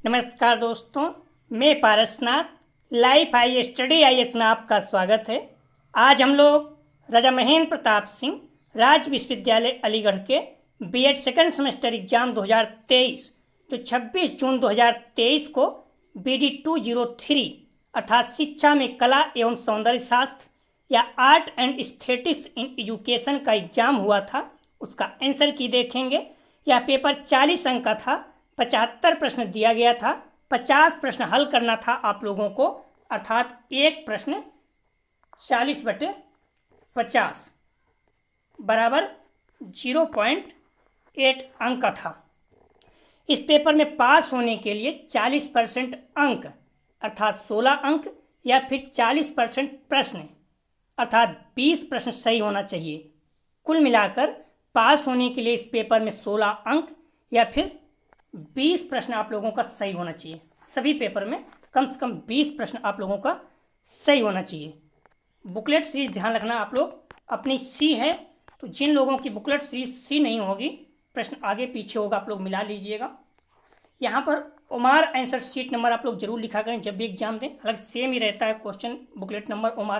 नमस्कार दोस्तों, मैं Parasnath life I study IAS में आपका स्वागत है। आज हम लोग राजा महेंद्र प्रताप सिंह राज्य विश्वविद्यालय अलीगढ़ के BEd सेकंड सेमेस्टर एग्जाम 2023 जो 26 जून 2023 को BD 203 अर्थात शिक्षा में कला एवं सौंदर्य शास्त्र या art and aesthetics in education का एग्जाम हुआ था, उसका आंसर की देखेंगे। यह पेपर 40 अंक का था, 75 प्रश्न दिया गया था, 50 प्रश्न हल करना था आप लोगों को, अर्थात एक प्रश्न 40/50 बराबर 0.8 अंक का था। इस पेपर में पास होने के लिए 40% अंक अर्थात 16 अंक या फिर 40% प्रश्न अर्थात 20 प्रश्न सही होना चाहिए। कुल मिलाकर पास होने के लिए इस पेपर में 16 अंक या फिर 20 प्रश्न आप लोगों का सही होना चाहिए। सभी पेपर में कम से कम 20 प्रश्न आप लोगों का सही होना चाहिए। बुकलेट सीरीज ध्यान रखना, आप लोग अपनी सी है तो जिन लोगों की बुकलेट सीरीज सी नहीं होगी, प्रश्न आगे पीछे होगा, आप लोग मिला लीजिएगा। यहाँ पर ओमार आंसर शीट नंबर आप लोग जरूर लिखा करें जब भी एग्जाम दें। अलग सेम ही रहता है question booklet number OMR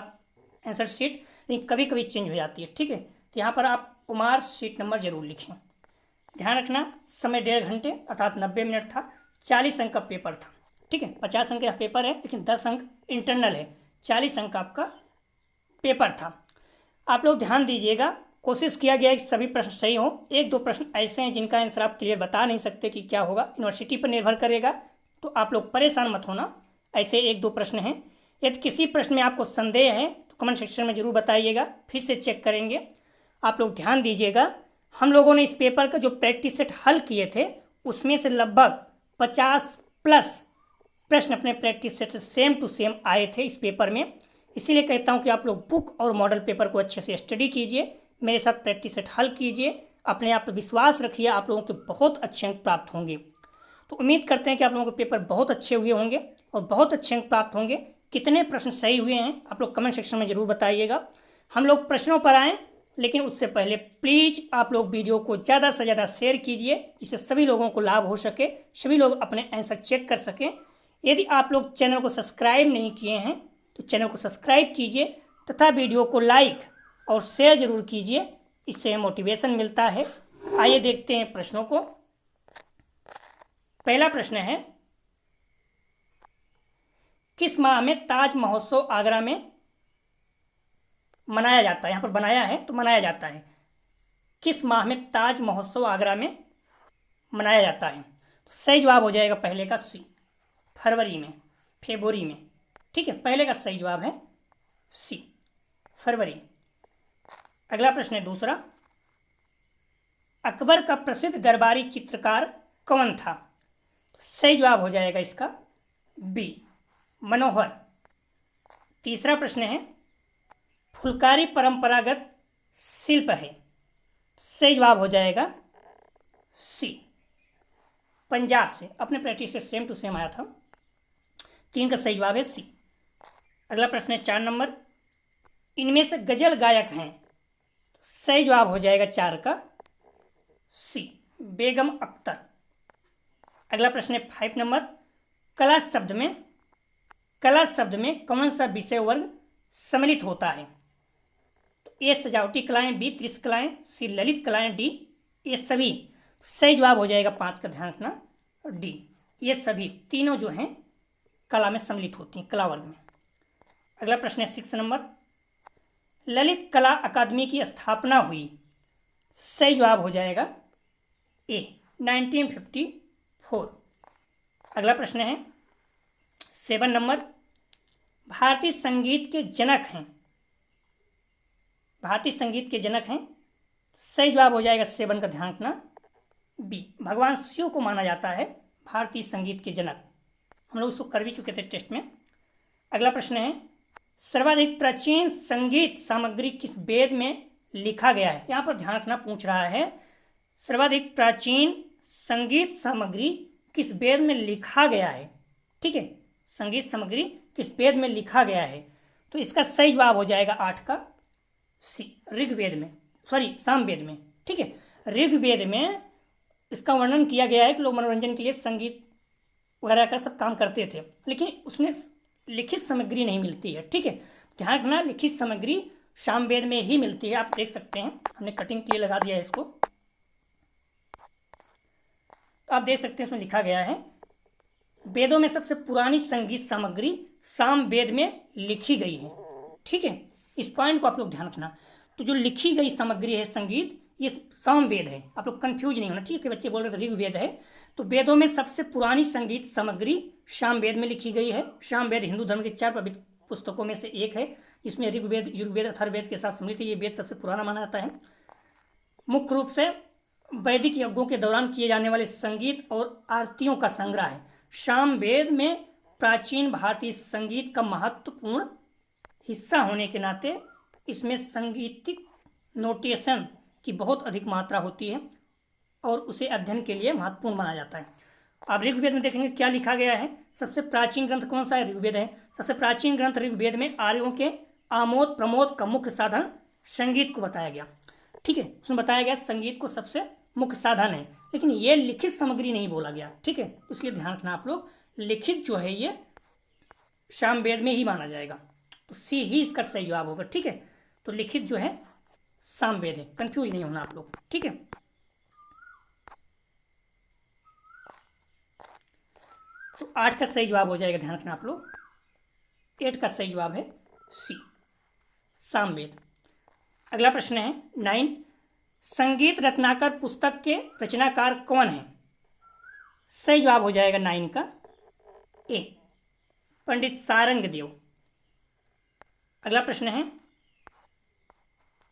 answer sheet, लेकिन कभी कभी चेंज हो जाती है, ठीक है। तो यहाँ पर आप ओमार शीट नंबर जरूर लिखें। ध्यान रखना, समय 1.5 घंटे अर्थात 90 मिनट था, 40 अंक का पेपर था, ठीक है। 50 अंक का पेपर है लेकिन 10 अंक इंटरनल है, 40 अंक आपका पेपर था। आप लोग ध्यान दीजिएगा, कोशिश किया गया है कि सभी प्रश्न सही हों। 1-2 प्रश्न ऐसे हैं जिनका आंसर आप क्लियर बता नहीं सकते कि क्या होगा, यूनिवर्सिटी पर निर्भर करेगा, तो आप लोग परेशान मत होना। ऐसे 1-2 प्रश्न हैं। यदि किसी प्रश्न में आपको संदेह है तो कमेंट सेक्शन में जरूर बताइएगा, फिर से चेक करेंगे। आप लोग ध्यान दीजिएगा, हम लोगों ने इस पेपर का जो प्रैक्टिस सेट हल किए थे उसमें से लगभग 50+ प्रश्न अपने प्रैक्टिस सेट से सेम टू सेम आए थे इस पेपर में। इसीलिए कहता हूं कि आप लोग बुक और मॉडल पेपर को अच्छे से स्टडी कीजिए, मेरे साथ प्रैक्टिस सेट हल कीजिए, अपने आप पर विश्वास रखिए, आप लोगों के बहुत अच्छे अंक प्राप्त होंगे। तो उम्मीद करते हैं कि आप लोगों के पेपर बहुत अच्छे हुए होंगे और बहुत अच्छे अंक प्राप्त होंगे। कितने प्रश्न सही हुए हैं आप लोग कमेंट सेक्शन में जरूर बताइएगा। हम लोग प्रश्नों पर आएँ, लेकिन उससे पहले प्लीज़ आप लोग वीडियो को ज़्यादा से ज़्यादा शेयर कीजिए जिससे सभी लोगों को लाभ हो सके, सभी लोग अपने आंसर चेक कर सकें। यदि आप लोग चैनल को सब्सक्राइब नहीं किए हैं तो चैनल को सब्सक्राइब कीजिए तथा वीडियो को लाइक और शेयर जरूर कीजिए, इससे मोटिवेशन मिलता है। आइए देखते हैं प्रश्नों को। पहला प्रश्न है, किस माह में ताज महोत्सव आगरा में मनाया जाता है? यहाँ पर बनाया है तो मनाया जाता है। किस माह में ताज महोत्सव आगरा में मनाया जाता है? तो सही जवाब हो जाएगा पहले का सी, फरवरी में, फेब्रुवरी में, ठीक है। पहले का सही जवाब है सी, फरवरी। अगला प्रश्न है दूसरा, अकबर का प्रसिद्ध दरबारी चित्रकार कौन था? तो सही जवाब हो जाएगा इसका बी, मनोहर। तीसरा प्रश्न है, फुलकारी परंपरागत शिल्प है? सही जवाब हो जाएगा सी, पंजाब से, अपने प्रैक्टिस से सेम टू सेम आया था। 3 का सही जवाब है सी। अगला प्रश्न है 4 नंबर, इनमें से गजल गायक हैं? सही जवाब हो जाएगा 4 का सी, बेगम अख्तर। अगला प्रश्न है 5 नंबर, कला शब्द में कौन सा विषय वर्ग सम्मिलित होता है? तो ए सजावटी कलाएं, बी दृश्य कलाएं, सी ललित कलाएं, डी ये सभी। सही जवाब हो जाएगा 5 का, ध्यान रखना, डी ये सभी, तीनों जो हैं कला में सम्मिलित होती हैं, कला वर्ग में। अगला प्रश्न है 6 नंबर, ललित कला अकादमी की स्थापना हुई? सही जवाब हो जाएगा ए, 1954। अगला प्रश्न है 7 नंबर, भारतीय संगीत के जनक हैं? भारतीय संगीत के जनक हैं? सही जवाब हो जाएगा 7 का, ध्यान रखना, बी, भगवान शिव को माना जाता है भारतीय संगीत के जनक। हम लोग उसको कर भी चुके थे टेस्ट में। अगला प्रश्न है, सर्वाधिक प्राचीन संगीत सामग्री किस वेद में लिखा गया है? यहाँ पर ध्यान रखना, पूछ रहा है सर्वाधिक प्राचीन संगीत सामग्री किस वेद में लिखा गया है, ठीक है। संगीत सामग्री किस वेद में लिखा गया है? तो इसका सही जवाब हो जाएगा 8 का सी, ऋग्वेद में, सॉरी सामवेद में, ठीक है। ऋग्वेद में इसका वर्णन किया गया है कि लोग मनोरंजन के लिए संगीत वगैरह का सब काम करते थे, लेकिन उसमें लिखित सामग्री नहीं मिलती है। ठीक है, ध्यान रखना, लिखित सामग्री सामवेद में ही मिलती है। आप देख सकते हैं, हमने कटिंग के लिए लगा दिया है इसको, तो आप देख सकते हैं इसमें लिखा गया है, वेदों में सबसे पुरानी संगीत सामग्री सामवेद में लिखी गई है। ठीक है, इस पॉइंट को आप लोग ध्यान रखना। तो जो लिखी गई सामग्री है संगीत, ये सामवेद है। आप लोग कंफ्यूज नहीं होना, ठीक है, बच्चे बोल रहे थे ऋग्वेद है, तो वेदों में सबसे पुरानी संगीत सामग्री सामवेद में लिखी गई है। सामवेद हिंदू धर्म के 4 पवित्र पुस्तकों में से एक है, इसमें ऋग्वेद, यजुर्वेद, अथर्ववेद के साथ सम्मिलित है। ये वेद सबसे पुराना माना जाता है। मुख्य रूप से वैदिक यज्ञों के दौरान किए जाने वाले संगीत और आरतियों का संग्रह है। सामवेद में प्राचीन भारतीय संगीत का महत्वपूर्ण हिस्सा होने के नाते इसमें संगीतिक नोटेशन की बहुत अधिक मात्रा होती है और उसे अध्ययन के लिए महत्वपूर्ण माना जाता है। आप ऋग्वेद में देखेंगे क्या लिखा गया है। सबसे प्राचीन ग्रंथ कौन सा है? ऋग्वेद है। सबसे प्राचीन ग्रंथ ऋग्वेद में आर्यों के आमोद प्रमोद का मुख्य साधन संगीत को बताया गया। ठीक है, उसमें बताया गया संगीत को सबसे मुख्य साधन है, लेकिन ये लिखित सामग्री नहीं बोला गया। ठीक है, इसलिए ध्यान रखना आप लोग, लिखित जो है ये सामवेद में ही माना जाएगा, तो सी ही इसका सही जवाब होगा। ठीक है, तो लिखित जो है सामवेद है, कंफ्यूज नहीं होना आप लोग। ठीक है, तो 8 का सही जवाब हो जाएगा, ध्यान रखना आप लोग। 8 का सही जवाब है सी, सामवेद। अगला प्रश्न है 9, संगीत रत्नाकर पुस्तक के रचनाकार कौन है? सही जवाब हो जाएगा 9 का ए, पंडित सारंगदेव। अगला प्रश्न है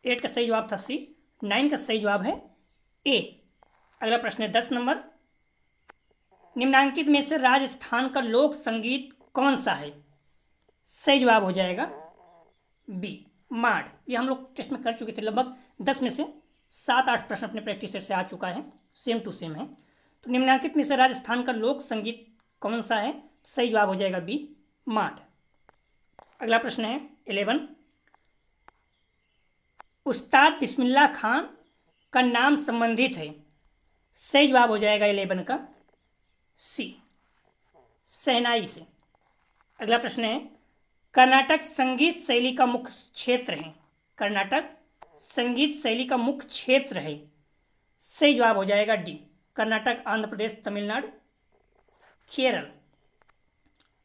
8 का सही जवाब था सी, 9 का सही जवाब है ए। अगला प्रश्न है 10 नंबर, निम्नांकित में से राजस्थान का लोक संगीत कौन सा है? सही जवाब हो जाएगा बी, माड़। ये हम लोग टेस्ट में कर चुके थे, लगभग 10 में से 7-8 प्रश्न अपने प्रैक्टिस से आ चुका है, सेम टू सेम है। तो निम्नांकित में से राजस्थान का लोक संगीत कौन सा है? सही जवाब हो जाएगा बी, माड़। अगला प्रश्न है 11, उस्ताद बिस्मिल्लाह खान का नाम संबंधित है। सही जवाब हो जाएगा 11 का सी, शहनाई से। अगला प्रश्न है, कर्नाटक संगीत शैली का मुख्य क्षेत्र है। कर्नाटक संगीत शैली का मुख्य क्षेत्र है। सही जवाब हो जाएगा डी, कर्नाटक, आंध्र प्रदेश, तमिलनाडु, केरल।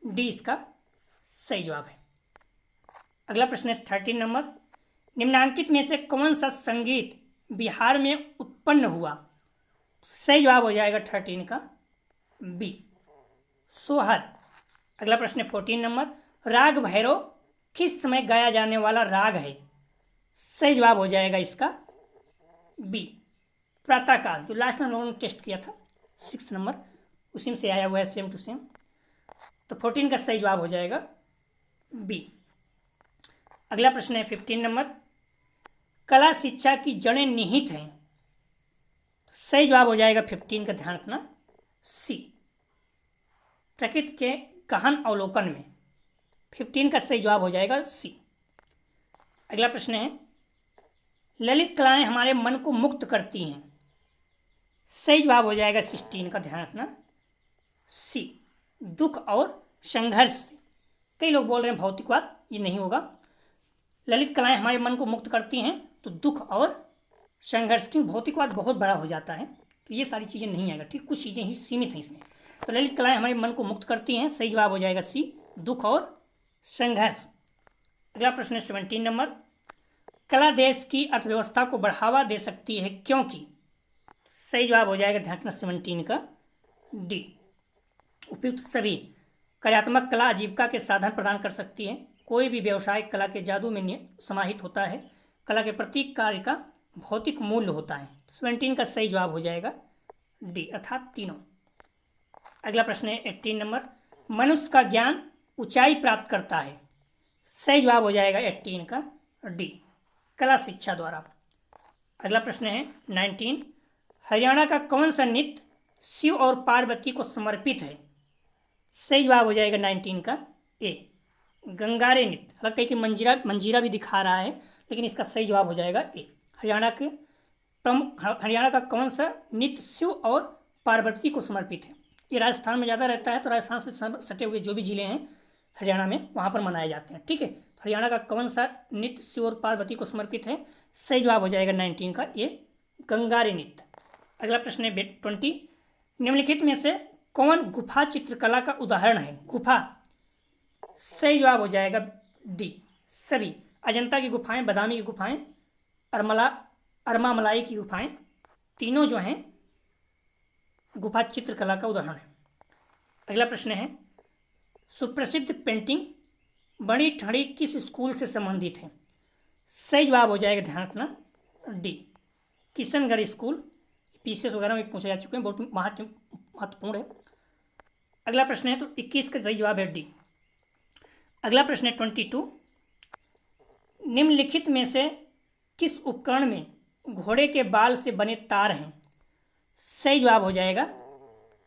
डी इसका सही जवाब है। अगला प्रश्न है 13 नंबर, निम्नांकित में से कौन सा संगीत बिहार में उत्पन्न हुआ? सही जवाब हो जाएगा 13 का बी, सोहर। अगला प्रश्न है 14 नंबर, राग भैरव किस समय गाया जाने वाला राग है? सही जवाब हो जाएगा इसका बी, प्रातःकाल, जो लास्ट में हम लोगों ने टेस्ट किया था 6 नंबर, उसी में से आया हुआ है, सेम टू सेम। तो 14 का सही जवाब हो जाएगा बी। अगला प्रश्न है 15 नंबर, कला शिक्षा की जड़ें निहित हैं। सही जवाब हो जाएगा 15 का, ध्यान रखना, सी, प्रकृति के गहन अवलोकन में। 15 का सही जवाब हो जाएगा सी। अगला प्रश्न है, ललित कलाएं हमारे मन को मुक्त करती हैं। सही जवाब हो जाएगा 16 का, ध्यान रखना, सी, दुख और संघर्ष से। कई लोग बोल रहे हैं भौतिकवाद, ये नहीं होगा। ललित कलाएं हमारे मन को मुक्त करती हैं तो दुख और संघर्ष, क्यों भौतिकवाद बहुत बड़ा हो जाता है, तो ये सारी चीज़ें नहीं आएगा। ठीक, कुछ चीज़ें ही सीमित हैं इसमें। तो ललित कलाएं हमारे मन को मुक्त करती हैं, सही जवाब हो जाएगा सी, दुख और संघर्ष। अगला प्रश्न है 17 नंबर, कला देश की अर्थव्यवस्था को बढ़ावा दे सकती है क्योंकि? सही जवाब हो जाएगा, ध्यान रखना, 17 का डी, उपयुक्त सभी कार्यात्मक कला आजीविका के साधन प्रदान कर सकती है। कोई भी व्यवसाय कला के जादू में समाहित होता है। कला के प्रत्येक कार्य का भौतिक मूल्य होता है। 17 का सही जवाब हो जाएगा डी, अर्थात तीनों। अगला प्रश्न है 18 नंबर, मनुष्य का ज्ञान ऊंचाई प्राप्त करता है। सही जवाब हो जाएगा 18 का डी, कला शिक्षा द्वारा। अगला प्रश्न है 19, हरियाणा का कौन सा नृत्य शिव और पार्वती को समर्पित है? सही जवाब हो जाएगा 19 का ए, गंगारे नृत्य। हालांकि कि मंजीरा भी दिखा रहा है, लेकिन इसका सही जवाब हो जाएगा ए। हरियाणा का कौन सा नृत्य शिव और पार्वती को समर्पित है? ये राजस्थान में ज़्यादा रहता है, तो राजस्थान से सटे हुए जो भी जिले हैं हरियाणा में वहाँ पर मनाए जाते हैं। ठीक है, तो हरियाणा का कौन सा नृत्य शिव और पार्वती को समर्पित है? सही जवाब हो जाएगा 19 का ये गंगारी नृत्य। अगला प्रश्न है 20, निम्नलिखित में से कौन गुफा चित्रकला का उदाहरण है? गुफा, सही जवाब हो जाएगा डी सभी। अजंता की गुफाएं, बादामी की गुफाएं, अरमामलाई की गुफाएं, तीनों जो हैं गुफा चित्रकला का उदाहरण है। अगला प्रश्न है सुप्रसिद्ध पेंटिंग बड़ी ठड़ी किस स्कूल से संबंधित है? सही जवाब हो जाएगा, ध्यान रखना, डी किशनगढ़ स्कूल। पीसीएस वगैरह में पूछे जा चुके हैं, बहुत महत्वपूर्ण है। अगला प्रश्न है तो 21 का सही जवाब है डी। अगला प्रश्न है 22, निम्नलिखित में से किस उपकरण में घोड़े के बाल से बने तार हैं? सही जवाब हो जाएगा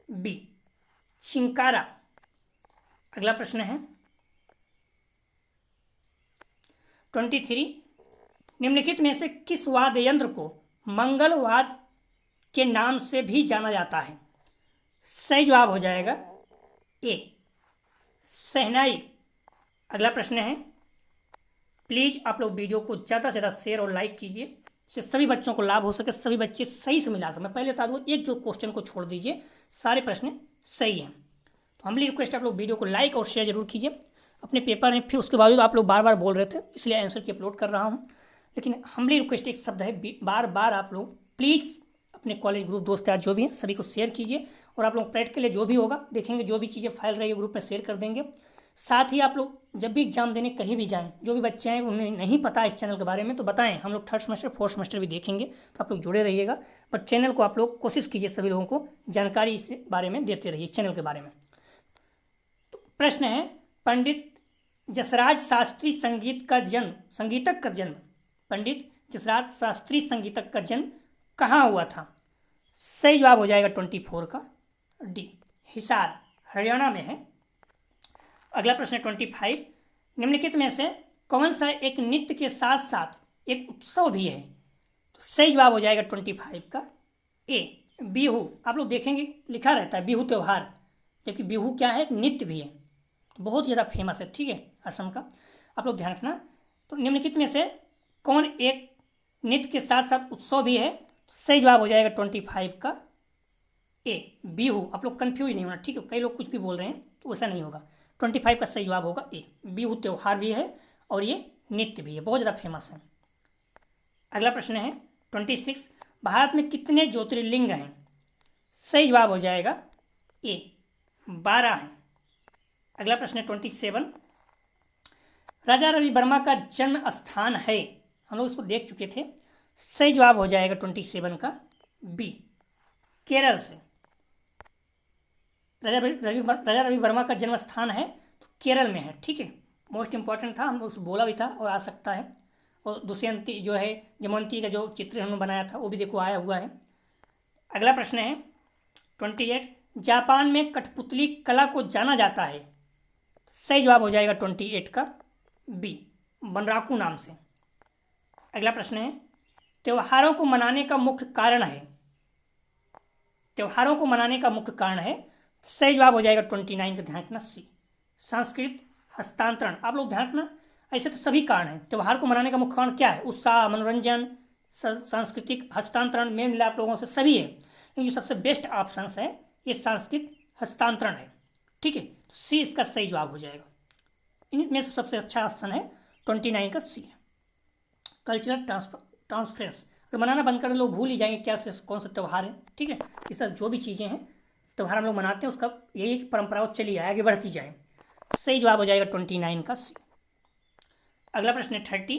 बी चिंकारा। अगला प्रश्न है 23, निम्नलिखित में से किस वाद्य यंत्र को मंगल वाद्य के नाम से भी जाना जाता है? सही जवाब हो जाएगा ए शहनाई। अगला प्रश्न है, प्लीज आप लोग वीडियो को ज़्यादा से ज़्यादा शेयर और लाइक कीजिए, इससे सभी बच्चों को लाभ हो सके, सभी बच्चे सही से मिला सके। मैं पहले बता दूँ, एक जो क्वेश्चन को छोड़ दीजिए, सारे प्रश्न सही हैं। तो हमारी रिक्वेस्ट आप लोग वीडियो को लाइक और शेयर जरूर कीजिए। अपने पेपर में फिर उसके बावजूद आप लोग बार बार बोल रहे थे, इसलिए आंसर की अपलोड कर रहा हूँ। लेकिन हमारी रिक्वेस्ट एक शब्द है, बार बार आप लोग प्लीज़ अपने कॉलेज ग्रुप दोस्त यार जो भी हैं सभी को शेयर कीजिए। और आप लोग प्रैक्टिकल के लिए जो भी होगा देखेंगे, जो भी चीज़ें फाइल रही है ग्रुप में शेयर कर देंगे। साथ ही आप लोग जब भी एग्जाम देने कहीं भी जाएं, जो भी बच्चे हैं उन्हें नहीं पता इस चैनल के बारे में तो बताएं, हम लोग 3rd सेमेस्टर 4th सेमेस्टर भी देखेंगे, तो आप लोग जुड़े रहिएगा। बट चैनल को आप लोग कोशिश कीजिए सभी लोगों को जानकारी इस बारे में देते रहिए, चैनल के बारे में। तो प्रश्न है, पंडित जसराज शास्त्री संगीतक का जन्म पंडित जसराज शास्त्री संगीतक का जन्म कहाँ हुआ था? सही जवाब हो जाएगा 24 का डी हिसार, हरियाणा में है। अगला प्रश्न है 25, निम्नलिखित में से कौन सा एक नृत्य के साथ साथ एक उत्सव भी है? तो सही जवाब हो जाएगा 25 का ए बिहू। आप लोग देखेंगे लिखा रहता है बिहू त्यौहार, जबकि बिहू क्या है, एक नृत्य भी है, तो बहुत ज़्यादा फेमस है। ठीक है, असम का, आप लोग ध्यान रखना। तो निम्नलिखित में से कौन एक नृत्य के साथ साथ उत्सव भी है? तो सही जवाब हो जाएगा 25 का ए बिहू। आप लोग कंफ्यूज नहीं होना, ठीक है, कई लोग कुछ भी बोल रहे हैं तो वैसा नहीं होगा। 25 का सही जवाब होगा ए बिहू त्यौहार भी है और ये नृत्य भी है, बहुत ज़्यादा फेमस है। अगला प्रश्न है 26, भारत में कितने ज्योतिर्लिंग हैं? सही जवाब हो जाएगा ए 12 है। अगला प्रश्न है 27, राजा रवि वर्मा का जन्म स्थान है, हम लोग इसको देख चुके थे। सही जवाब हो जाएगा 27 का बी केरल से। राजा रवि वर्मा का जन्म स्थान है तो केरल में है। ठीक है, मोस्ट इंपॉर्टेंट था, हम लोग बोला भी था और आ सकता है। और दुष्यंती जो है, जमवंती का जो चित्र हमने बनाया था वो भी देखो आया हुआ है। अगला प्रश्न है 28, जापान में कठपुतली कला को जाना जाता है। सही जवाब हो जाएगा 28 का बी बनराकू नाम से। अगला प्रश्न है, त्योहारों को मनाने का मुख्य कारण है। सही जवाब हो जाएगा 29 का, ध्यान रखना सी सांस्कृतिक हस्तांतरण। आप लोग ध्यान रखना, ऐसे तो सभी कारण हैं, त्योहार को मनाने का मुख्य कारण क्या है? उत्साह, मनोरंजन, सांस्कृतिक हस्तांतरण में मिला आप लोगों से सभी है, लेकिन जो सबसे बेस्ट ऑप्शन है ये सांस्कृतिक हस्तांतरण है। ठीक है, तो सी इसका सही जवाब हो जाएगा। इनमें से सबसे अच्छा ऑप्शन है 29 का सी कल्चरल ट्रांसफरेंस। अगर मनाना बंद कर लोग भूल ही जाएंगे क्या कौन सा त्यौहार है। ठीक है, इस तरह जो भी चीज़ें हैं त्यौहार हम लोग मनाते हैं उसका यही परंपरा चली आए, आगे बढ़ती जाए। सही जवाब हो जाएगा 29 का सी। अगला प्रश्न है 30,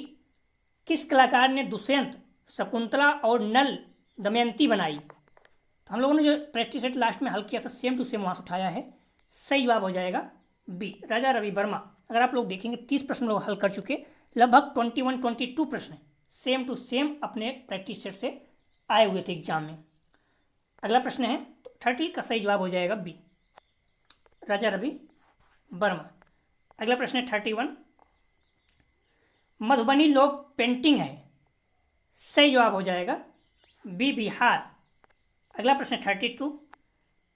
किस कलाकार ने दुष्यंत, शकुंतला और नल दमयंती बनाई? तो हम लोगों ने जो प्रैक्टिस सेट लास्ट में हल किया था सेम टू सेम वहाँ से उठाया है। सही जवाब हो जाएगा बी राजा रवि वर्मा। अगर आप लोग देखेंगे 30 प्रश्न लोग हल कर चुके, लगभग 21-22 प्रश्न सेम टू सेम अपने प्रैक्टिस सेट से आए हुए थे एग्जाम में। अगला प्रश्न है 30 का सही जवाब हो जाएगा बी राजा रवि वर्मा। अगला प्रश्न है 31, मधुबनी लोक पेंटिंग है। सही जवाब हो जाएगा बी बिहार। अगला प्रश्न है 32,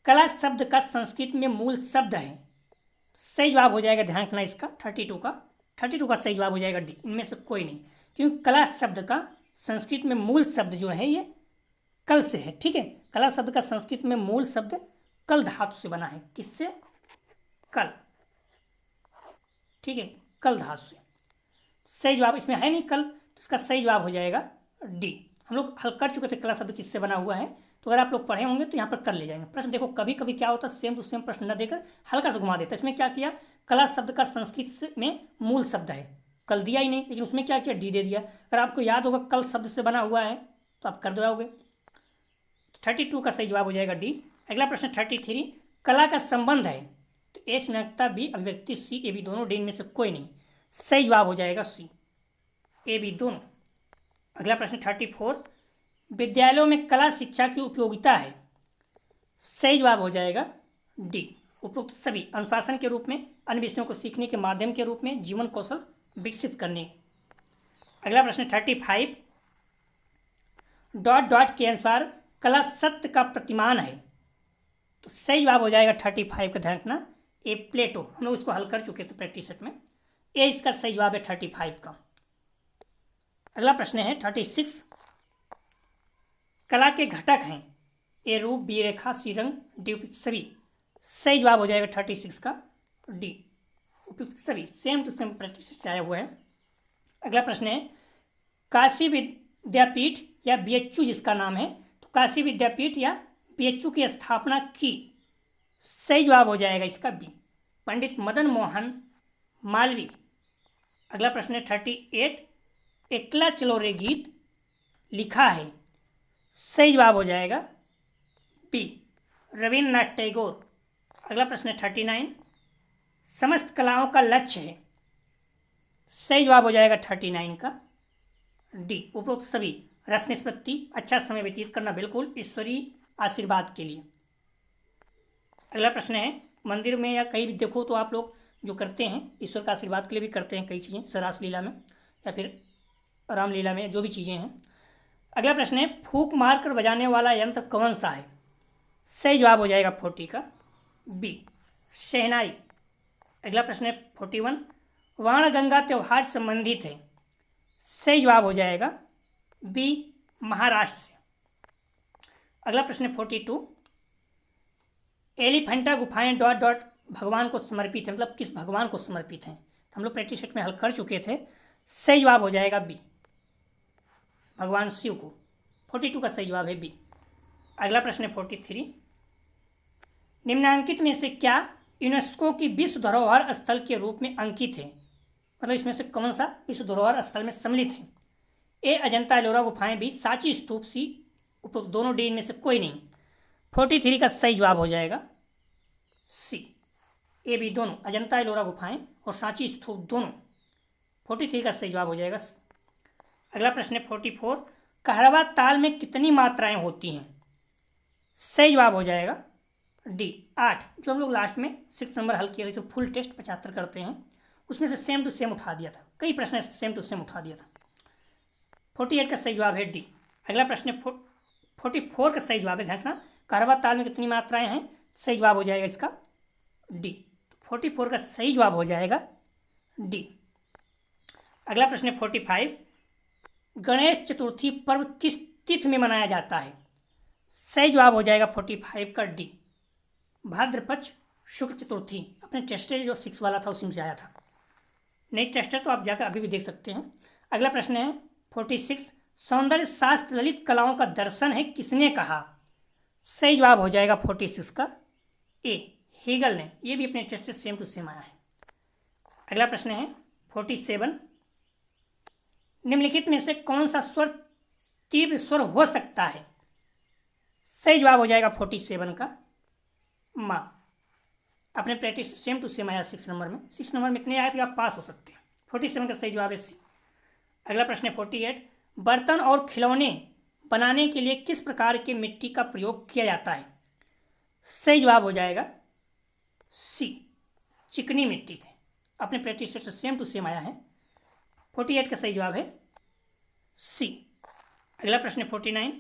कला शब्द का संस्कृत में मूल शब्द है। सही जवाब हो जाएगा, ध्यान रखना इसका, 32 का सही जवाब हो जाएगा डी, इनमें से कोई नहीं, क्योंकि कला शब्द का संस्कृत में मूल शब्द जो है ये कल से है। ठीक है, कला शब्द का संस्कृत में मूल शब्द कल धातु से बना है। किससे? कल। ठीक है, कल धातु से। सही जवाब इसमें है नहीं कल, तो इसका सही जवाब हो जाएगा डी। हम लोग हल कर चुके थे कला शब्द किससे बना हुआ है, तो अगर आप लोग पढ़े होंगे तो यहाँ पर कर ले जाएंगे। प्रश्न देखो, कभी कभी क्या होता है, सेम टू सेम प्रश्न न देकर हल्का सा घुमा देता है। इसमें क्या किया, कला शब्द का संस्कृत में मूल शब्द है, कल दिया ही नहीं, लेकिन उसमें क्या किया, डी दे दिया। अगर आपको याद होगा कल शब्द से बना हुआ है तो आप कर दोगे। 32 का सही जवाब हो जाएगा डी। अगला प्रश्न 33, कला का संबंध है, तो एच नक्ता बी अभिव्यक्ति सी ए बी दोनों, डी में से कोई नहीं। सही जवाब हो जाएगा सी, ए बी दोनों। अगला प्रश्न 34, विद्यालयों में कला शिक्षा की उपयोगिता है। सही जवाब हो जाएगा डी, उपरोक्त सभी अनुशासन के रूप में, अन्य विषयों को सीखने के माध्यम के रूप में, जीवन कौशल विकसित करने। अगला प्रश्न 35, डॉट डॉट के अनुसार कला सत्य का प्रतिमान है। तो सही जवाब हो जाएगा 35 का, ध्यान रखना, ए प्लेटो। हम लोग इसको हल कर चुके थे प्रैक्टिस सेट में, ए इसका सही जवाब है 35 का। अगला प्रश्न है 36, कला के घटक हैं, ए रूप, बी रेखा, सी रंग, डी उपयुक्त सभी। सही जवाब हो जाएगा 36 का डी, उपयुक्त सभी। सेम टू सेम प्रैक्टिस से आया हुआ है। अगला प्रश्न है, काशी विद्यापीठ या बीएचयू जिसका नाम है, तो काशी विद्यापीठ या बीएचयू की स्थापना की। सही जवाब हो जाएगा इसका बी, पंडित मदन मोहन मालवीय। अगला प्रश्न है 38, एकला चलो रे गीत लिखा है। सही जवाब हो जाएगा बी, रविन्द्रनाथ टैगोर। अगला प्रश्न है 39, समस्त कलाओं का लक्ष्य है। सही जवाब हो जाएगा 39 का डी, उपरोक्त सभी, रस निष्पत्ति, अच्छा समय व्यतीत करना, बिल्कुल ईश्वरीय आशीर्वाद के लिए। अगला प्रश्न है, मंदिर में या कहीं भी देखो तो आप लोग जो करते हैं ईश्वर का आशीर्वाद के लिए भी करते हैं कई चीज़ें, रासलीला में या फिर रामलीला में, जो भी चीज़ें हैं। अगला प्रश्न है, फूंक मार कर बजाने वाला यंत्र कौन सा है। सही जवाब हो जाएगा 40 का बी, शहनाई। अगला प्रश्न है 41, वाणगंगा त्यौहार संबंधित है। सही जवाब हो जाएगा बी, महाराष्ट्र से। अगला प्रश्न है 42, एलिफेंटा गुफाएं डॉट डॉट भगवान को समर्पित है, मतलब किस भगवान को समर्पित हैं। तो हम लोग प्रैक्टिस सेट में हल कर चुके थे। सही जवाब हो जाएगा बी, भगवान शिव को। 42 का सही जवाब है बी। अगला प्रश्न है 43, निम्नांकित में से क्या यूनेस्को की विश्व धरोहर स्थल के रूप में अंकित है, मतलब इसमें से कौन सा विश्व धरोहर स्थल में सम्मिलित है। ए अजंता एलोरा गुफाएं, बी सांची स्तूप, सी उपरोक्त दोनों, डी इनमें से कोई नहीं। 43 का सही जवाब हो जाएगा सी, ए बी दोनों, अजंता एलोरा गुफाएं और सांची स्तूप दोनों। 43 का सही जवाब हो जाएगा सी। अगला प्रश्न है 44, कहरवा ताल में कितनी मात्राएं होती हैं। सही जवाब हो जाएगा डी, 8। जो हम लोग लास्ट में 6 नंबर हल किया था, जो फुल टेस्ट 75 करते हैं, उसमें से सेम टू सेम उठा दिया था, कई प्रश्न सेम टू सेम उठा दिया था। 48 का सही जवाब है डी। अगला प्रश्न है 44 का सही जवाब है, ध्यान रखना, कहरवा ताल में कितनी मात्राएं हैं। सही जवाब हो जाएगा इसका डी, 44 का सही जवाब हो जाएगा डी। अगला प्रश्न है 45, गणेश चतुर्थी पर्व किस तिथि में मनाया जाता है। सही जवाब हो जाएगा 45 का डी, भाद्रपक्ष शुक्ल चतुर्थी। अपने टेस्टर जो 6 वाला था उसी में से आया था, नहीं टेस्टर तो आप जाकर अभी भी देख सकते हैं। अगला प्रश्न है 46, सौंदर्य शास्त्र ललित कलाओं का दर्शन है किसने कहा। सही जवाब हो जाएगा 46 का ए, हेगल ने। ये भी अपने टेस्ट से सेम टू सेम आया है। अगला प्रश्न है 47, निम्नलिखित में से कौन सा स्वर तीव्र स्वर हो सकता है। सही जवाब हो जाएगा 47 का माँ। अपने प्रैक्टिस सेम टू सेम आया 6 नंबर में, 6 नंबर में इतने आए थे आप पास हो सकते हैं। 47 का सही जवाब है सी। अगला प्रश्न है 48, बर्तन और खिलौने बनाने के लिए किस प्रकार के मिट्टी का प्रयोग किया जाता है। सही जवाब हो जाएगा सी, चिकनी मिट्टी थे। अपने प्रैक्टिस से सेम टू सेम आया है। 48 का सही जवाब है सी। अगला प्रश्न है 49,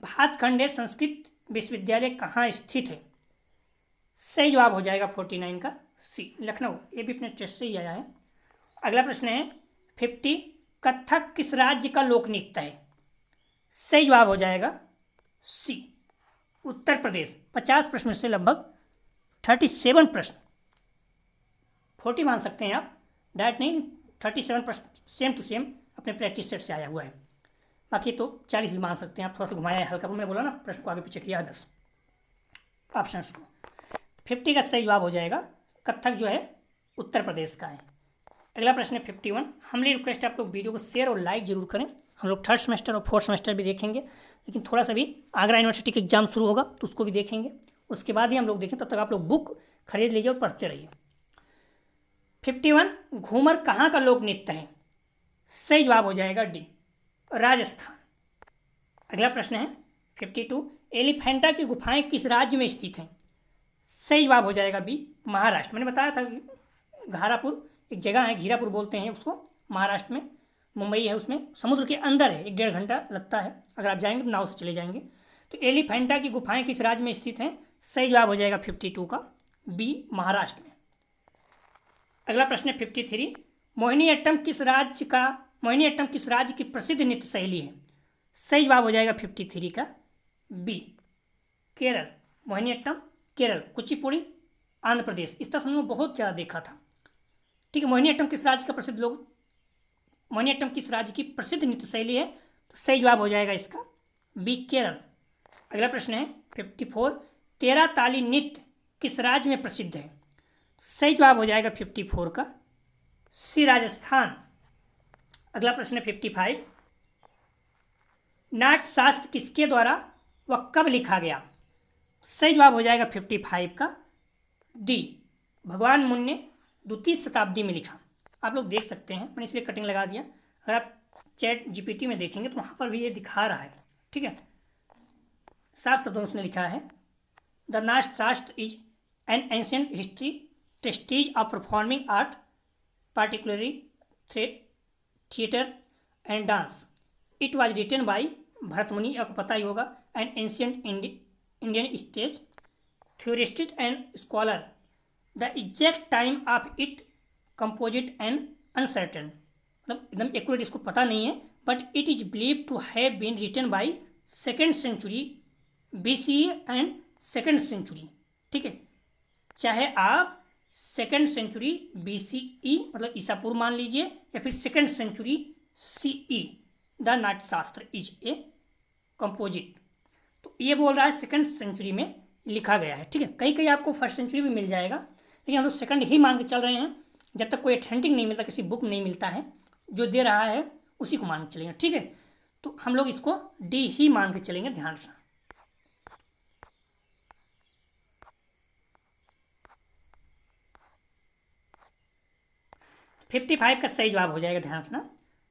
भातखंडे संस्कृत विश्वविद्यालय कहाँ स्थित है। सही जवाब हो जाएगा 49 का सी, लखनऊ। ये भी अपने टेस्ट से ही आया है। अगला प्रश्न है 50, कथक किस राज्य का लोक नृत्य है? सही जवाब हो जाएगा सी, उत्तर प्रदेश। 50 प्रश्न से लगभग 37 प्रश्न, 40 मान सकते हैं आप, डायरेक्ट नहीं, 37 प्रश्न सेम टू सेम अपने प्रैक्टिस सेट से आया हुआ है। बाकी तो 40 भी मान सकते हैं आप, थोड़ा सा घुमाया है हल्का, मैंने बोला ना प्रश्न को आगे पीछे किया है बस ऑप्शन को। 50 का सही जवाब हो जाएगा कथक जो है उत्तर प्रदेश का है। अगला प्रश्न है 51। हमारी रिक्वेस्ट है आप लोग वीडियो को शेयर और लाइक जरूर करें। हम लोग 3rd सेमेस्टर और 4th सेमेस्टर भी देखेंगे, लेकिन थोड़ा सा भी आगरा यूनिवर्सिटी का एग्जाम शुरू होगा तो उसको भी देखेंगे, उसके बाद ही हम लोग देखें। तब तक आप लोग बुक खरीद लीजिए और पढ़ते रहिए। 51, घूमर कहाँ का लोक नृत्य है? सही जवाब हो जाएगा डी, राजस्थान। अगला प्रश्न है 52, एलिफेंटा की गुफाएं किस राज्य में स्थित हैं? सही जवाब हो जाएगा बी, महाराष्ट्र। मैंने बताया था कि घारापुर एक जगह है, घीरापुर बोलते हैं उसको, महाराष्ट्र में, मुंबई है, उसमें समुद्र के अंदर है, 1-1.5 घंटा लगता है अगर आप जाएंगे तो नाव से चले जाएंगे। तो एलिफेंटा की गुफाएं किस राज्य में स्थित हैं? सही जवाब हो जाएगा 52 का बी, महाराष्ट्र में। अगला प्रश्न है 53, मोहिनीअट्टम किस राज्य की प्रसिद्ध नृत्य शैली है? सही जवाब हो जाएगा 53 का बी, केरल। मोहिनीअट्टम केरल, कुचिपुड़ी आंध्र प्रदेश। इस तरह से हमने बहुत ज़्यादा देखा था। ठीक है, मोहिनीअट्टम किस राज्य की प्रसिद्ध नृत्य शैली है? तो सही जवाब हो जाएगा इसका बी, केरल। अगला प्रश्न है 54, तेरा ताली नृत्य किस राज्य में प्रसिद्ध है? सही जवाब हो जाएगा 54 का सी, राजस्थान। अगला प्रश्न है 55, नाट्य शास्त्र किसके द्वारा व कब लिखा गया? सही जवाब हो जाएगा 55 का डी, भगवान मुनि ने 2वीं शताब्दी में लिखा। आप लोग देख सकते हैं, मैंने इसलिए कटिंग लगा दिया। अगर आप चैट जीपीटी में देखेंगे तो वहाँ पर भी ये दिखा रहा है। ठीक है, साफ शब्दों में उसने लिखा है, the Natya Shastra is an ancient history treatise of performing art particularly theatre and dance. It was written by Bharat Muni, आपको पता ही होगा, an ancient Indian stage theorist and scholar. The exact time of it composite and uncertain, मतलब एकदम accurate इसको पता नहीं है, but it is believe to have been written by 2nd century BCE and 2nd century. ठीक है, चाहे आप 2nd सेंचुरी BCE मतलब ईसा पूर्व मान लीजिए, या फिर 2nd century CE। The Natya Shastra is a composite, तो ये बोल रहा है 2nd सेंचुरी में लिखा गया है। ठीक है, कहीं कहीं आपको 1st सेंचुरी भी मिल जाएगा, लेकिन हम लोग 2nd ही मान के चल रहे हैं। जब तक कोई अथेंटिक नहीं मिलता, किसी बुक नहीं मिलता है जो दे रहा है, उसी को मान के चलेंगे। ठीक है, तो हम लोग इसको डी ही मान के चलेंगे, ध्यान रखना। तो 55 का सही जवाब हो जाएगा, ध्यान रखना,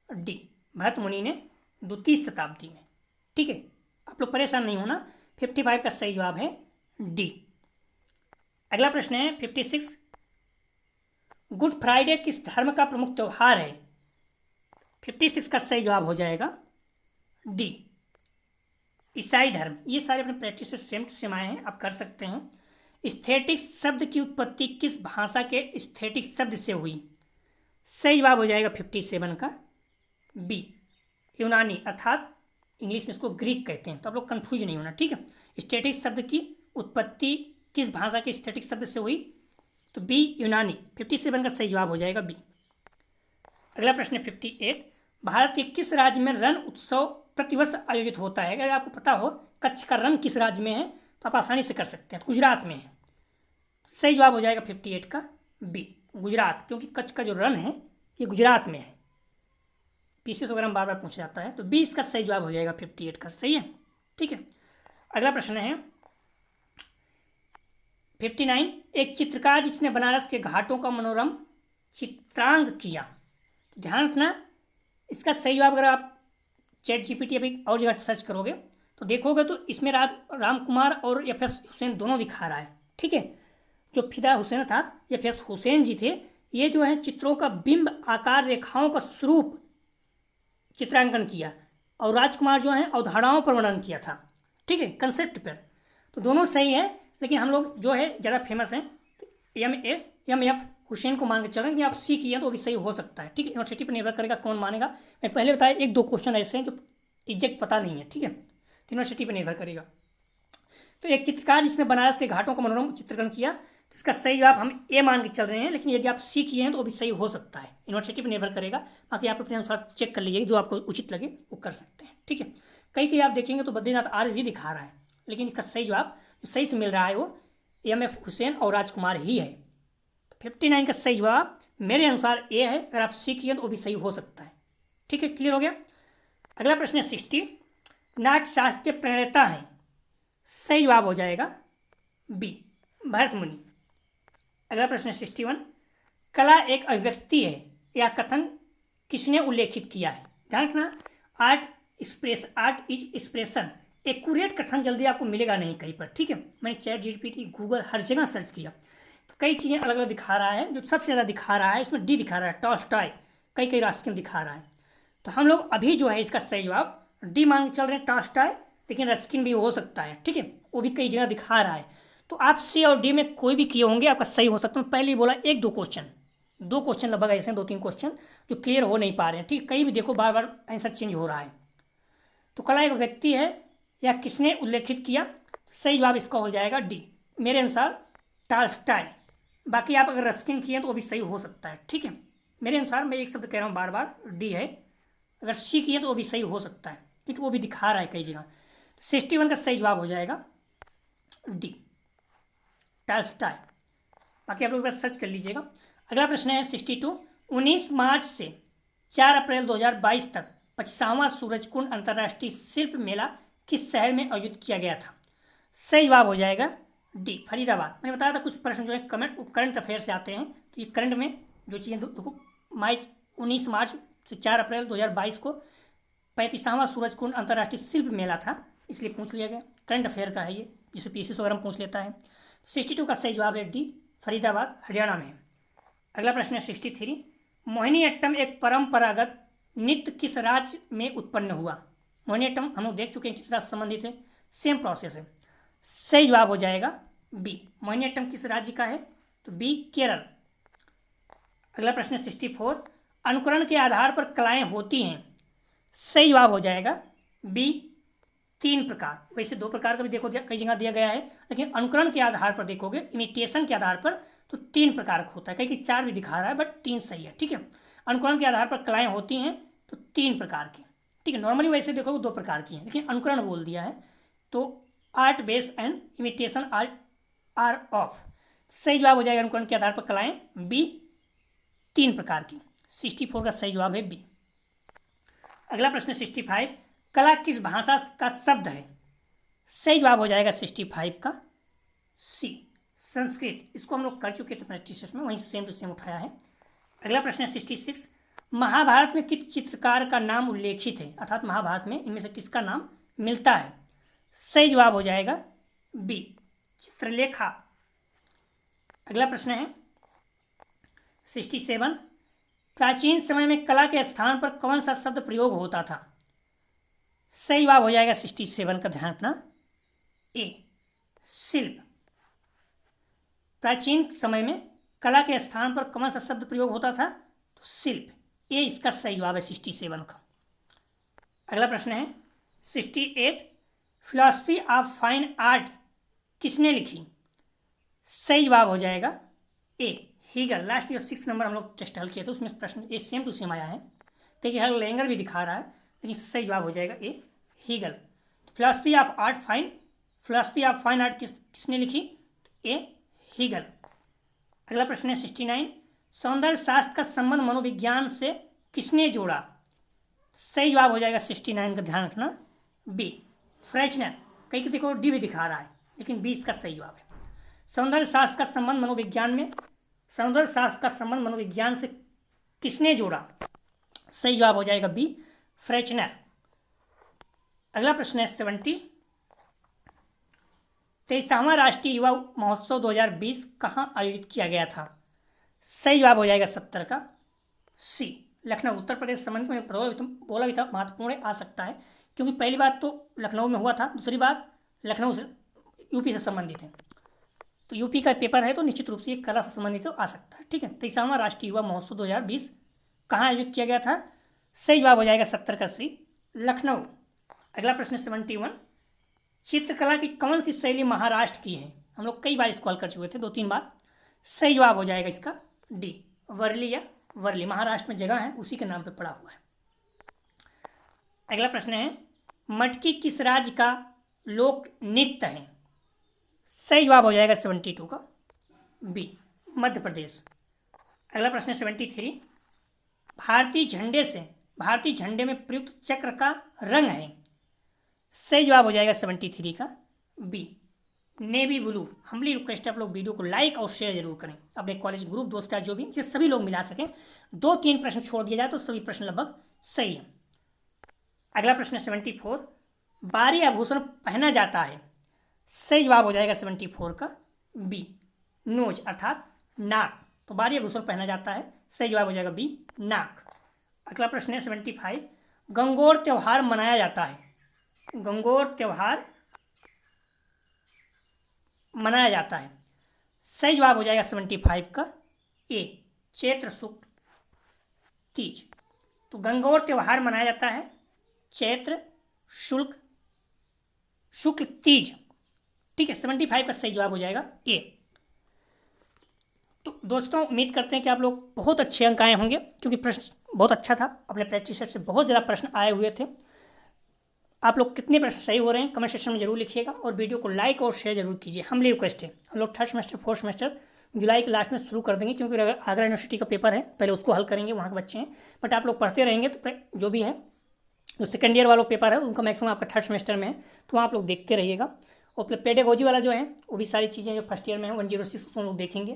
डी, भरत मुनि ने 2वीं शताब्दी में। ठीक है, आप लोग परेशान नहीं होना, 55 का सही जवाब है डी। अगला प्रश्न है 56, गुड फ्राइडे किस धर्म का प्रमुख त्यौहार है? 56 का सही जवाब हो जाएगा डी, ईसाई धर्म। ये सारे अपने प्रैक्टिस से सेम टू सेम आए हैं, आप कर सकते हैं। एस्थेटिक्स शब्द की उत्पत्ति किस भाषा के एस्थेटिक्स शब्द से हुई? सही जवाब हो जाएगा 57 का बी, यूनानी, अर्थात इंग्लिश में इसको ग्रीक कहते हैं, तो आप लोग कंफ्यूज नहीं होना। ठीक है, एस्थेटिक्स शब्द की उत्पत्ति किस भाषा के एस्थेटिक्स शब्द से हुई? तो बी, यूनानी। 57 का सही जवाब हो जाएगा बी। अगला प्रश्न है 58, भारत के किस राज्य में रण उत्सव प्रतिवर्ष आयोजित होता है? अगर आपको पता हो कच्छ का रण किस राज्य में है तो आप आसानी से कर सकते हैं, तो गुजरात में है। सही जवाब हो जाएगा 58 का बी, गुजरात, क्योंकि कच्छ का जो रण है ये गुजरात में है। पीसीएस वगैरह में बार बार पूछा जाता है, तो बी इसका सही जवाब हो जाएगा 58 का, सही है। ठीक है, अगला प्रश्न है 59, एक चित्रकार जिसने बनारस के घाटों का मनोरम चित्रांग किया। ध्यान रखना, इसका सही जवाब अगर आप चैट जीपीटी अभी और जगह सर्च करोगे तो देखोगे तो इसमें राम कुमार और FS हुसैन दोनों दिखा रहा है। ठीक है, जो फिदा हुसैन था FS हुसैन जी थे, ये जो है चित्रों का बिंब आकार रेखाओं का स्वरूप चित्रांकन किया, और राजकुमार जो है अवधारणाओं पर वर्णन किया था। ठीक है, कंसेप्ट पर, तो दोनों सही है, लेकिन हम लोग जो है ज़्यादा फेमस हैं एम एफ हुसैन को मान के चल रहे हैं कि आप सी किए तो भी सही हो सकता है। ठीक है, यूनिवर्सिटी पर निर्भर करेगा कौन मानेगा। मैं पहले बताया 1-2 क्वेश्चन ऐसे हैं जो एग्जैक्ट पता नहीं है। ठीक है, तो यूनिवर्सिटी पर निर्भर करेगा। तो एक चित्रकार जिसने बनारस के घाटों का मनोरम चित्रण किया, तो इसका सही जवाब हम ए मान के चल रहे हैं, लेकिन यदि आप सी किए हैं तो वो भी सही हो सकता है। यूनिवर्सिटी पर निर्भर करेगा, बाकी आप अपने अनुसार चेक कर लीजिए, जो आपको उचित लगे वो कर सकते हैं। ठीक है, कई आप देखेंगे तो बद्रीनाथ आर्य भी दिखा रहा है, लेकिन इसका सही जवाब जो सही से मिल रहा है वो एम.एफ. हुसैन और राजकुमार ही है। 59 का सही जवाब मेरे अनुसार ए है। अगर आप सी किए तो वो भी सही हो सकता है। ठीक है, क्लियर हो गया। अगला प्रश्न है 60, नाट्यशास्त्र के प्रणेता हैं। सही जवाब हो जाएगा बी, भरत मुनि। अगला प्रश्न है 61, कला एक अभिव्यक्ति है, यह कथन किसने उल्लेखित किया है। ध्यान रखना, आर्ट इज एक्सप्रेशन। एक्यूरेट कथन जल्दी आपको मिलेगा नहीं कहीं पर। ठीक है, मैंने चैट जीपीटी गूगल हर जगह सर्च किया तो कई चीज़ें अलग अलग दिखा रहा है। जो सबसे ज़्यादा दिखा रहा है इसमें डी दिखा रहा है, टॉल्स्टॉय, कई रास्ते में दिखा रहा है। तो हम लोग अभी जो है इसका सही जवाब डी मान के चल रहे हैं, टॉल्स्टॉय, लेकिन रस्किन भी हो सकता है। ठीक है, वो भी कई जगह दिखा रहा है। तो आप सी और डी में कोई भी किए होंगे आपका सही हो सकता है। पहले ही बोला 1-2 क्वेश्चन लगभग ऐसे हैं, 2-3 क्वेश्चन जो क्लियर हो नहीं पा रहे हैं। ठीक, कहीं भी देखो बार बार आंसर चेंज हो रहा है। तो कला एक व्यक्ति है या किसने उल्लेखित किया, सही जवाब इसका हो जाएगा डी, मेरे अनुसार टॉल्स्टॉय। बाकी आप अगर रस्किन किए तो वो भी सही हो सकता है। ठीक है, मेरे अनुसार मैं एक शब्द कह रहा हूँ बार बार, डी है। अगर सी किए तो वो भी सही हो सकता है, क्योंकि वो भी दिखा रहा है कई जगह। 61 का सही जवाब हो जाएगा डी, टॉल्स्टॉय। बाकी आप लोग सर्च कर लीजिएगा। अगला प्रश्न है 62, 19 मार्च से 4 अप्रैल 2022 तक 25वां सूरजकुंड अंतर्राष्ट्रीय शिल्प मेला किस शहर में आयोजित किया गया था। सही जवाब हो जाएगा डी, फरीदाबाद। मैंने बताया था कुछ प्रश्न जो है करंट अफेयर से आते हैं, तो ये करंट में जो चीज़ें देखो, 19 मार्च से 4 अप्रैल 2022 को 35वां सूरजकुंड अंतर्राष्ट्रीय शिल्प मेला था, इसलिए पूछ लिया गया। करंट अफेयर का है ये, जिसे पीसीएस वगैरह पूछ लेता है। 62 का सही जवाब है डी, फरीदाबाद हरियाणा में। अगला प्रश्न है 63, मोहिनीअट्टम एक परंपरागत नृत्य किस राज्य में उत्पन्न हुआ। मोहिनीअट्टम हम लोग देख चुके हैं किस राज्य से संबंधित है, सेम प्रोसेस है। सही जवाब हो जाएगा बी, मोहिनीअट्टम किस राज्य का है, तो बी, केरल। अगला प्रश्न है 64, अनुकरण के आधार पर कलाएं होती हैं। सही जवाब हो जाएगा बी, 3 प्रकार। वैसे 2 प्रकार का भी देखो कई जगह दिया गया है, लेकिन अनुकरण के आधार पर देखोगे, इमिटेशन के आधार पर, तो 3 प्रकार का होता है। कहीं 4 भी दिखा रहा है, बट 3 सही है। ठीक है, अनुकरण के आधार पर कलाएं होती हैं तो 3 प्रकार की। ठीक है, नॉर्मली वैसे देखो 2 प्रकार की हैं, लेकिन अनुकरण बोल दिया है, तो art base and imitation are of. सही जवाब हो जाएगा अनुकरण के आधार पर कलाएं बी, 3 प्रकार की। 64 का सही जवाब है बी। अगला प्रश्न 65, कला किस भाषा का शब्द है। सही जवाब हो जाएगा 65 का सी, संस्कृत। इसको हम लोग कर चुके थे प्रैक्टिस में, वहीं सेम टू सेम उठाया है। अगला प्रश्न है 66, महाभारत में किस चित्रकार का नाम उल्लेखित है, अर्थात महाभारत में इनमें से किसका नाम मिलता है। सही जवाब हो जाएगा बी, चित्रलेखा। अगला प्रश्न है 67, प्राचीन समय में कला के स्थान पर कौन सा शब्द प्रयोग होता था। सही जवाब हो जाएगा 67 का, ध्यान रखना, ए, शिल्प। प्राचीन समय में कला के स्थान पर कौन सा शब्द प्रयोग होता था, तो शिल्प। ए इसका सही जवाब है 67 का। अगला प्रश्न है 68, फिलॉसफी ऑफ फाइन आर्ट किसने लिखी। सही जवाब हो जाएगा A, Hegel. Last year 6 number हम लोग टेस्ट हल किए थे, उसमें प्रश्न ए सेम टू सेम आया है। देखिए हर लेंगर भी दिखा रहा है, लेकिन सही जवाब हो जाएगा A, Hegel. Philosophy of fine art किसने लिखी, ए, हीगल। अगला प्रश्न है 69, सौंदर्य शास्त्र का संबंध मनोविज्ञान से किसने जोड़ा। सही जवाब हो जाएगा 69 का, ध्यान रखना, बी, फ्रेचनर। कहीं देखो डी भी दिखा रहा है, लेकिन बी इसका सही जवाब है। सौंदर्य शास्त्र का संबंध मनोविज्ञान से किसने जोड़ा। सही जवाब हो जाएगा बी, फ्रेचनर। अगला प्रश्न है 70, 23वां राष्ट्रीय युवा महोत्सव 2020 कहाँ आयोजित किया गया था। सही जवाब हो जाएगा 70 का सी, लखनऊ। उत्तर प्रदेश संबंधित में बोला भी था, महत्वपूर्ण आ सकता है, क्योंकि पहली बात तो लखनऊ में हुआ था, दूसरी बात लखनऊ से यूपी से संबंधित है। तो यूपी का पेपर है तो निश्चित रूप से ये कला से संबंधित तो आ सकता है। ठीक है, 23वां राष्ट्रीय युवा महोत्सव 2020 कहाँ आयोजित किया गया था? सही जवाब हो जाएगा 70 का सी, लखनऊ। अगला प्रश्न 71, चित्रकला की कौन सी शैली महाराष्ट्र की है? हम लोग कई बार इसको हल कर चुके थे, 2-3 बार। सही जवाब हो जाएगा इसका डी, वर्ली या वर्ली। महाराष्ट्र में जगह है, उसी के नाम पे पड़ा हुआ है। अगला प्रश्न है, मटकी किस राज्य का लोक नृत्य है? सही जवाब हो जाएगा 72 का बी, मध्य प्रदेश। अगला प्रश्न 73, भारतीय झंडे में प्रयुक्त चक्र का रंग है? सही जवाब हो जाएगा 73 का B, navy blue. Humbly request है आप लोग वीडियो को लाइक और शेयर जरूर करें अपने कॉलेज ग्रुप दोस्त का जो भी, जिससे सभी लोग मिला सकें। 2-3 प्रश्न छोड़ दिया जाए तो सभी प्रश्न लगभग सही है। अगला प्रश्न 74, बारी आभूषण पहना जाता है? सही जवाब हो जाएगा 74 का बी, नोज अर्थात नाक। तो बारी आभूषण पहना जाता है, सही जवाब हो जाएगा बी, नाक। अगला प्रश्न है 75, गंगोर त्योहार मनाया जाता है? गंगोर त्योहार मनाया जाता है, सही जवाब हो जाएगा 75 का ए, चैत्र शुक्ल तीज। तो गंगोर त्योहार मनाया जाता है चैत्र शुक्ल तीज। ठीक है, 75 का सही जवाब हो जाएगा ए। तो दोस्तों उम्मीद करते हैं कि आप लोग बहुत अच्छे अंक आए होंगे, क्योंकि प्रश्न बहुत अच्छा था। अपने प्रैक्टिस सेट से बहुत ज़्यादा प्रश्न आए हुए थे। आप लोग कितने प्रश्न सही हो रहे हैं कमेंट सेक्शन में जरूर लिखिएगा, और वीडियो को लाइक और शेयर जरूर कीजिए। हम्बली रिक्वेस्ट है, हम लोग 3rd सेमेस्टर 4th सेमेस्टर जुलाई के लास्ट में शुरू कर देंगे, क्योंकि आगरा यूनिवर्सिटी का पेपर है, पहले उसको हल करेंगे, वहाँ के बच्चे हैं। बट आप लोग पढ़ते रहेंगे तो जो भी है, जो सेकेंड ईयर वाला पेपर है उनका मैक्सिमम आपका 3rd सेमेस्टर में है, तो वहाँ आप लोग देखते रहिएगा। और पेडागोजी वाला जो है वो भी सारी चीज़ें जो फर्स्ट ईयर में है 106 उसको लोग देखेंगे।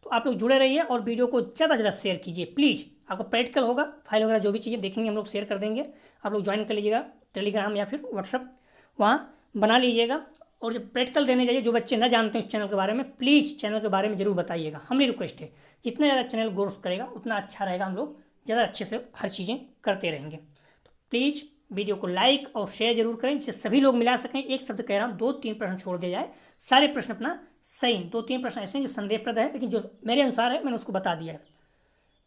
तो आप लोग जुड़े रहिए और वीडियो को ज़्यादा से ज़्यादा शेयर कीजिए प्लीज़। आपको प्रैक्टिकल होगा, फाइल वगैरह जो भी चीज़ें देखेंगे हम लोग शेयर कर देंगे। आप लोग ज्वाइन कर लीजिएगा टेलीग्राम या फिर व्हाट्सअप, वहाँ बना लीजिएगा। और जब प्रैक्टिकल देने जाइए, जो बच्चे न जानते हैं उस चैनल के बारे में, प्लीज़ चैनल के बारे में जरूर बताइएगा। हमारी रिक्वेस्ट है, जितना ज़्यादा चैनल ग्रोथ करेगा उतना अच्छा रहेगा, हम लोग ज़्यादा अच्छे से हर चीज़ें करते रहेंगे। तो प्लीज़ वीडियो को लाइक और शेयर जरूर करें, जिससे सभी लोग मिला सकें। एक शब्द कह रहा हूँ, 2-3 प्रश्न छोड़ दिया जाए, सारे प्रश्न अपना सही। 2-3 प्रश्न ऐसे हैं जो संदेहप्रद है, लेकिन जो मेरे अनुसार है मैंने उसको बता दिया है।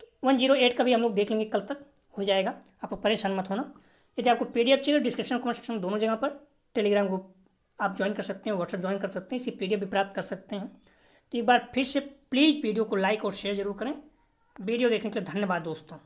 तो 108 का भी हम लोग देख लेंगे, कल तक हो जाएगा, आप लोग परेशान मत होना। यदि आपको PDF चाहिए, डिस्क्रिप्शन कमेंट सेक्शन दोनों जगह पर टेलीग्राम ग्रुप आप ज्वाइन कर सकते हैं, व्हाट्सअप ज्वाइन कर सकते हैं, इसकी PDF भी प्राप्त कर सकते हैं। तो एक बार फिर से प्लीज़ वीडियो को लाइक और शेयर जरूर करें। वीडियो देखने के लिए धन्यवाद दोस्तों।